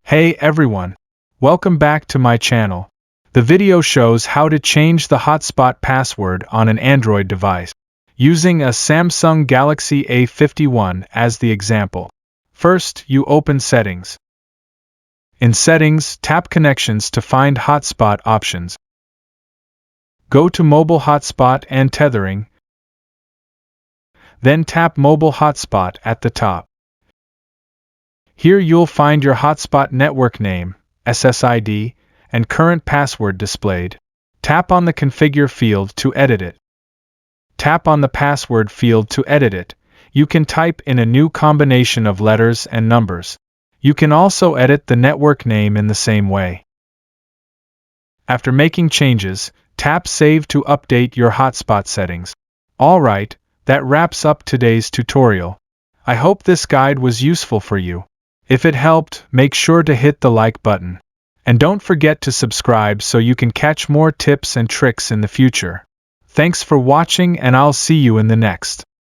Hey everyone! Welcome back to my channel. The video shows how to change the hotspot password on an Android device, using a Samsung Galaxy A51 as the example. First, you open Settings. In Settings, tap Connections to find hotspot options. Go to Mobile Hotspot and Tethering. Then tap Mobile Hotspot at the top. Here you'll find your hotspot network name, SSID, and current password displayed. Tap on the Configure field to edit it. Tap on the Password field to edit it. You can type in a new combination of letters and numbers. You can also edit the network name in the same way. After making changes, tap Save to update your hotspot settings. Alright, that wraps up today's tutorial. I hope this guide was useful for you. If it helped, make sure to hit the like button. And don't forget to subscribe so you can catch more tips and tricks in the future. Thanks for watching, and I'll see you in the next.